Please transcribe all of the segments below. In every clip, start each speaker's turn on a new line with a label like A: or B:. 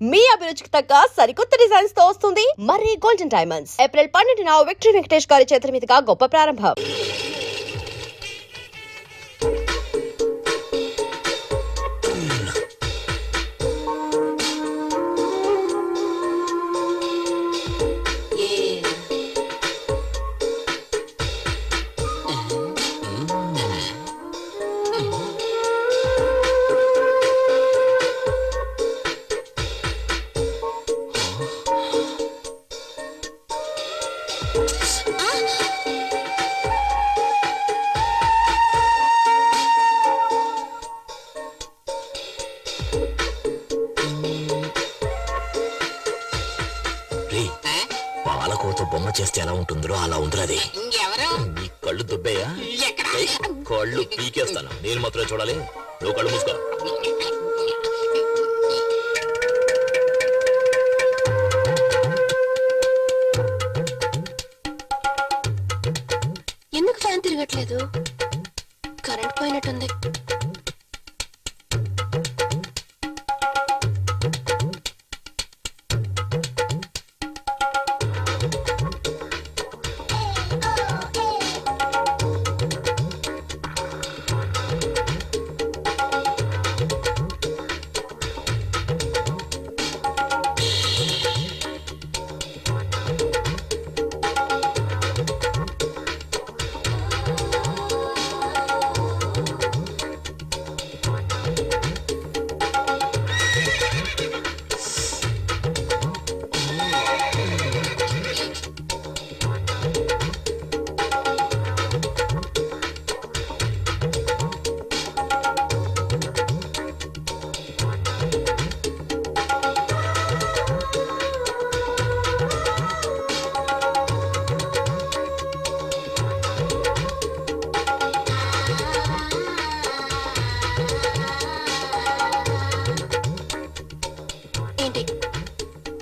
A: మీ అభిరుచికి తగ్గ సరికొత్త డిజైన్స్ తో వస్తుంది మర్రి గోల్డెన్ డైమండ్స్. ఏప్రిల్ 12న విక్టరీ వెంకటేష్ గారి చేతుల మీదుగా గొప్ప ప్రారంభం.
B: పాలకోతో బొమ్మ చేస్తే ఎలా ఉంటుందో అలా ఉందిరాది. నీ కళ్ళు దుబ్బయ్యా? కళ్ళు పీకేస్తాను. నేను మాత్రమే చూడాలి. నువ్వు కళ్ళు మూసుకో.
C: ఎందుకు ఫ్యాన్ తిరగట్లేదు? కరెంట్ పోయినట్టుంది.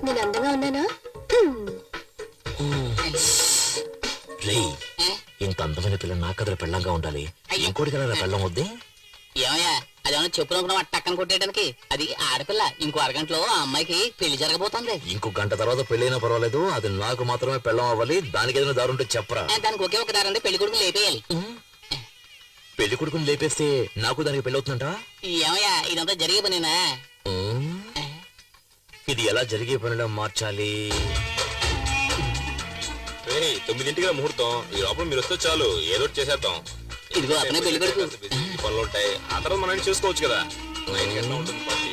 C: నేను అందంగా ఉన్నానా?
B: ఇంత అందమైన పిల్ల నా కథల పెళ్ళంగా ఉండాలి. ఇంకోటి కదా పెళ్ళం వద్దే.
D: ఏమయ్యా అదేమన్నా చెప్పులు టక్కన కొట్టేయడానికి? అది ఆడపిల్ల. ఇంకో అరగంటలో ఆ అమ్మాయికి పెళ్లి జరగబోతుంది.
B: ఇంకో గంట తర్వాత పెళ్ళైనా పర్వాలేదు, అది నాకు మాత్రమే పెళ్ళం అవ్వాలి. దానికి ఏదైనా దారి ఉంటే చెప్పరా?
D: దానికి ఒకే ఒక దారి ఉంది, పెళ్లి కొడుకుని లేపేయాలి.
B: పెళ్లి కొడుకుని లేపేస్తే నాకు దానికి పెళ్ళి అవుతుందంట.
D: ఏమయ్యా ఇదంతా జరిగే పనేనా?
B: ఇది ఎలా జరిగే పనిలో మార్చాలి?
E: 9ంటికి ముహూర్తం. ఈ లోపల మీరు వస్తే చాలు, ఏదో చేసేద్దాం.
D: ఇదిగో అతనే పెళ్లి కొడుకు.
E: పనులు ఉంటాయి, ఆ తర్వాత మనం చూసుకోవచ్చు కదా. 9 గంటల ఉంటుంది పార్టీ.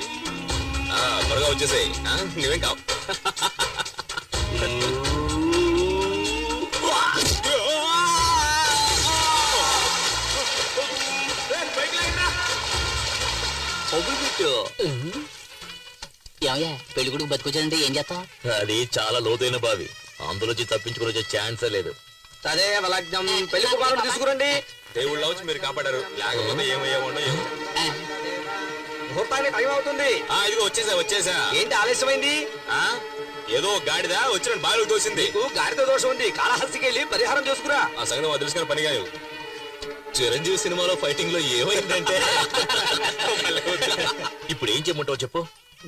E: త్వరగా వచ్చేసాయి. నువ్వేం కావు. ఏమయ్యా పెళ్లి కొడుకు బతుకొచ్చాడంటే ఏం చేస్తాం?
B: అది చాలా లోతైన బావి, అందులోంచి తప్పించుకుని వచ్చే ఛాన్సే లేదు.
F: సరే లగ్నం పెళ్లి కుమారుడు తీసుకురండి.
E: దేవుళ్ళ వచ్చి మీరు కాపాడారు, లేకపోతే ఏమయ్యేవాడో ఏమో.
F: ముహూర్తానికి టైం అవుతుంది.
E: ఇదిగో వచ్చేసా.
F: ఏంటి ఆలస్యమైంది?
E: ఏదో గాడిదా వచ్చిన బావిలో తోసింది.
F: గాడితో దోషం ఉంది, కాళహస్తికి వెళ్ళి పరిహారం చేసుకురా.
E: ఆ సంగతి తెలుసుకుని పని కాదు. చిరంజీవి సినిమాలో ఫైటింగ్ లో ఏమైందంటే
B: ఇప్పుడు ఏం చేయమంటావు చెప్పు.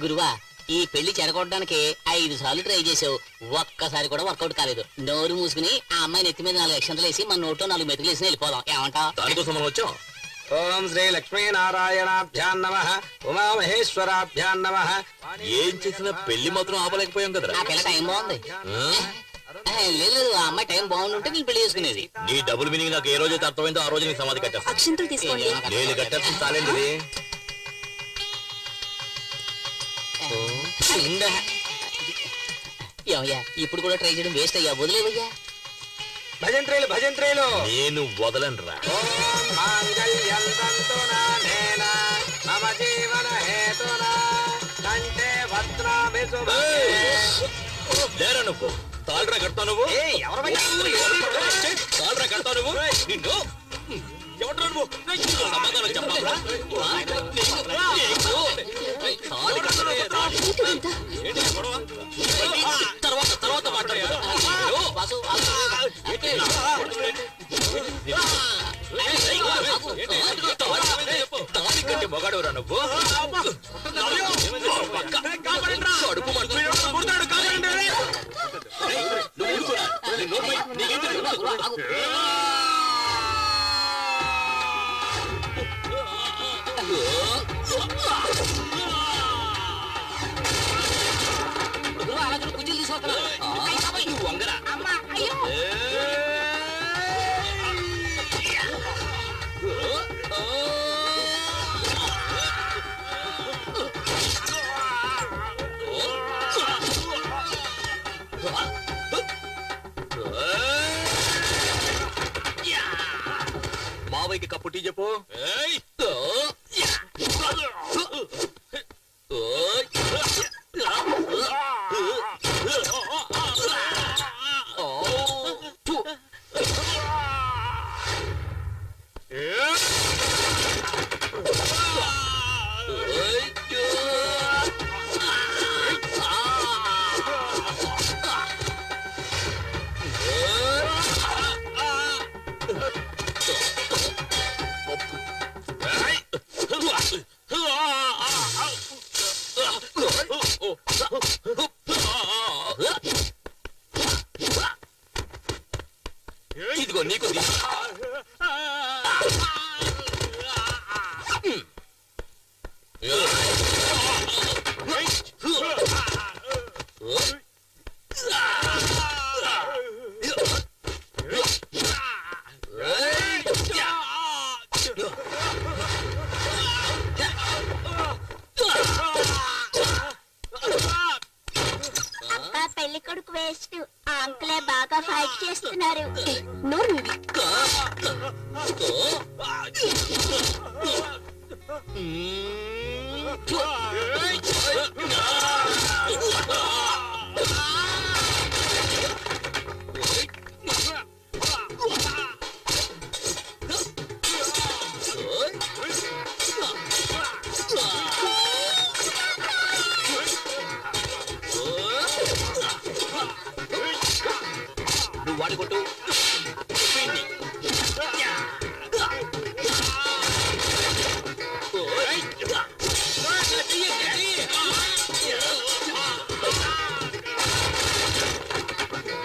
D: గురువా, ఈ పెళ్లి చెడగొట్టడానికి 5 సార్లు ట్రై చేసావు, ఒక్కసారి కూడా వర్కౌట్ కాలేదు. నోరు మూసుకుని ఆ అమ్మాయి నెత్తి మీద 4 అక్షంతలు వేసి మన నోట్లో 4 మెతుకులు వేసి వెళ్ళిపోదాం. ఏమంటావు?
B: దానికోసం మనం వచ్చాం.
F: ఓం శ్రీ లక్ష్మీ నారాయణాభ్యాం నమః, ఉమామహేశ్వరాభ్యాం నమః.
B: ఏం చేసినా పెళ్లి మాత్రం ఆపలేకపోయాం కదరా.
D: ఆ పిల్ల టైం బాగుంది. లేదు ఆ అమ్మాయి టైం బాగుంటుంటే నేను పెళ్లి చేసుకునేది.
B: నీ డబుల్ మీనింగ్ నాకు ఏ రోజైతే అర్థమైందో ఆ రోజు నీకు సమాధి కట్టేస్తా.
C: అక్షంతలు తీసుకోండి.
B: నేను కట్టేస్తాను చాలేండి.
D: ఏమయ్యా ఇప్పుడు కూడా ట్రై చేయడం వేస్ట్ అయ్యా, వదిలేవయ్యా.
F: భజంత్రేలు
B: నేను వదలనురా. లేరా నువ్వు తాళ్ళరా కడతావు నువ్వు. తాళ్ళరా కడతావు నువ్వు. నిన్ను ఎవరు నువ్వు సమాధానం చెప్పాలా? తర్వాత మాట్లాడు. మొగాడురా నువ్వు.
E: పుట్టి చెప్పు. ఇదిగో నీకు
G: పెళ్లి కొడుకు వేస్ట్ ఆ అంకులే బాగా ఫైట్ చేస్తున్నారు.
C: నోరు మీవి.
B: నువ్వు వాడి కొట్టు.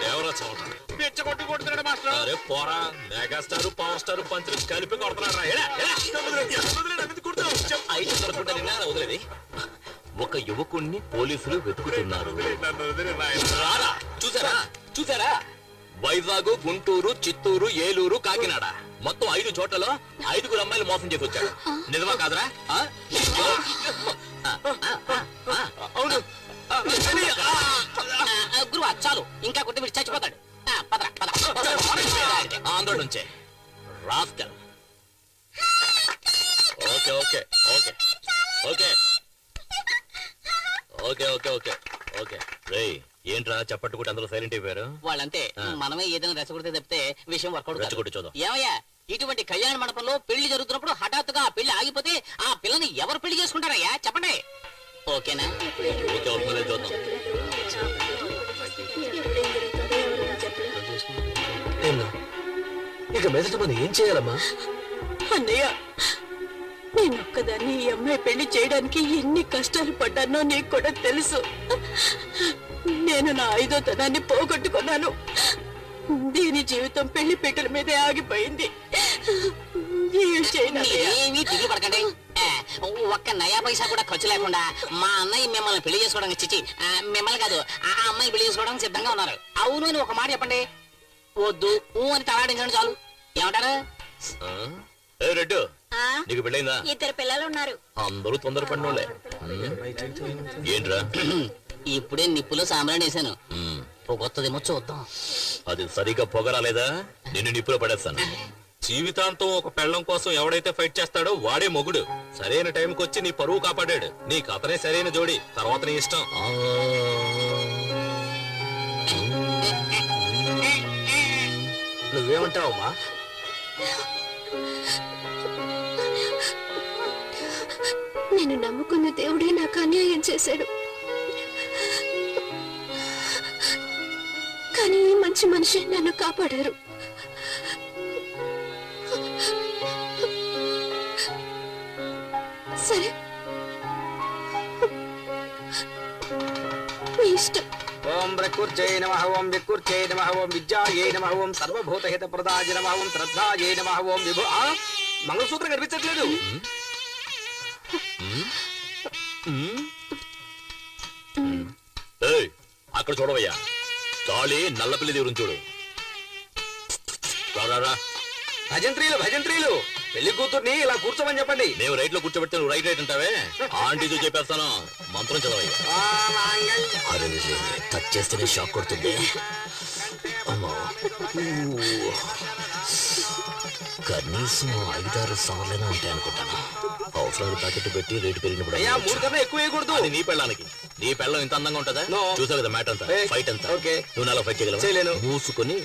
E: ఎవరా చోట పిచ్చ కొట్టి కొడుతున్నాడు మాస్టర్. అరే పోరా, మెగాస్టార్ పవర్ స్టార్ పంచులు కలిపి కొడుతున్నాడు రా.
B: ఐదు దొరకకుండా నిన్న వదిలేది. ఒక యువకుణ్ణి పోలీసులు వెతుకుతున్నారు. రారా, చూసారా చూసారా? వైజాగ్, గుంటూరు, చిత్తూరు, ఏలూరు, కాకినాడ మొత్తం 5 చోట్లలో 5 అమ్మాయిలు మోసం చేసి వచ్చాడు. నిజమా కాదురా?
E: అవును.
D: గురువా చాలు, ఇంకా కొట్టి మీరు చచ్చిపోతాడు. పదరా పద.
B: ఆంధ్ర నుంచే rascal. Okay okay okay okay okay okay okay okay. రేయ్, ఏంట్రా చప్పట్టుకుంటే అందరూ సైలెంట్ అయిపోయారు?
D: వాళ్ళంతే. మనమే ఏదైనా రెచ్చగొడితే తప్పితే విషయం వర్కౌట్
B: రెచ్చగొట్టి చూద్దాం.
D: ఏమయ్యా, ఇటువంటి కళ్యాణ మండపంలో పెళ్లి జరుగుతున్నప్పుడు హఠాత్తుగా ఆ పెళ్లి ఆగిపోతే ఆ పిల్లని ఎవరు పెళ్లి చేసుకుంటారయ్యా చెప్పండి. ఓకేనా?
B: ఓకే అవుతుందో చూద్దాం.
F: ఇక మీదట మనం ఏం చేయాలమ్మా?
C: అన్నయ్య, నేనొక్కదాన్ని ఈ అమ్మాయి పెళ్లి చేయడానికి ఎన్ని కష్టాలు పడ్డానో నీకు కూడా తెలుసు. నేను నా 5వ తనాన్ని పోగొట్టుకున్నాను. దీని జీవితం పెళ్లి పీటల మీదే ఆగిపోయింది. ఏం చేయను అన్నయ్య.
D: ఏమీ దిగులు పడకండి. ఒక్క నయా పైసా కూడా ఖర్చు లేకుండా మా అన్నయ్య మిమ్మల్ని పెళ్లి చేసుకోవడానికి చిచ్చి మిమ్మల్ని కాదు ఆ అమ్మాయి పెళ్లి చేసుకోవడానికి సిద్ధంగా ఉన్నారు. అవును అని ఒక మాట చెప్పండి. వద్దు అని తలాడించండి చాలు. ఏమంటారు?
B: రెడ్డు, నీకు పెళ్ళైందా?
G: 2 పిల్లలు ఉన్నారు.
B: అందరూ తొందరపడినోళ్ళే. ఏంట్రా?
D: ఇప్పుడే నిప్పులో సాంబ్రాణి వేసాను. పొగొత్తదేమో చూద్దాం.
B: అది సరిగా పొగరాలేదా నిన్ను నిప్పులో పడేస్తాను.
E: జీవితాంతం ఒక పెళ్ళం కోసం ఎవడైతే ఫైట్ చేస్తాడో వాడే మొగుడు. సరైన టైంకి వచ్చి నీ పరువు కాపాడాడు. నీకు అతనే సరైన జోడి, తర్వాత నీ ఇష్టం.
F: నువ్వేమంటావమ్మా?
C: నేను నమ్ముకున్న దేవుడే నాకు అన్యాయం చేశాడు. కానీ ఈ మంచి మనిషి నన్ను కాపాడారు. సరే, మీ ఇష్టం.
F: ఓం ప్రకృత్యై నమః, ఓం వికృత్యై నమః, ఓం విద్యాయై నమః, ఓం సర్వభూతహిత ప్రదాయ నమః, ఓం శ్రద్ధాయై నమః, ఓం విభు. మంగళసూత్రం కనిపించట్లేదు.
B: అక్కడ చూడవయ్యా, తాళి నల్లపిల్లి దేవుని చూడు. రారా,
F: భజంత్రీలు భజంత్రీలు, పెళ్లి కూతుర్ని ఇలా కూర్చోమని చెప్పండి.
B: మేము రైట్ లో కూర్చోబెడితే నువ్వు రైట్ రైట్ అంటావే. ఆంటీతో చెప్పేస్తాను, మంత్రం చదవయ్యా. అరే టచ్ చేస్తేనే షాక్ కొడుతుంది. అమ్మా కనీసం 5-6 సార్లైనా ఉంటాయి అనుకుంటాను. అవసరాలు తాకట్టు పెట్టి రేటు పెరిగినప్పుడు
F: అయ్యా 3 కన్నా ఎక్కువ వేయకూడదు.
B: అది నీ పెళ్ళానికి. నీ పెళ్ళం ఇంత అందంగా ఉంటుందా?
F: No.
B: చూసావు కదా మ్యాట్ అంతా.
F: Hey.
B: ఫైట్ అంతా.
F: Okay.
B: నువ్వు నాలో ఫైట్ చేయగలవా?
F: చేయలేను.
B: మూసుకొని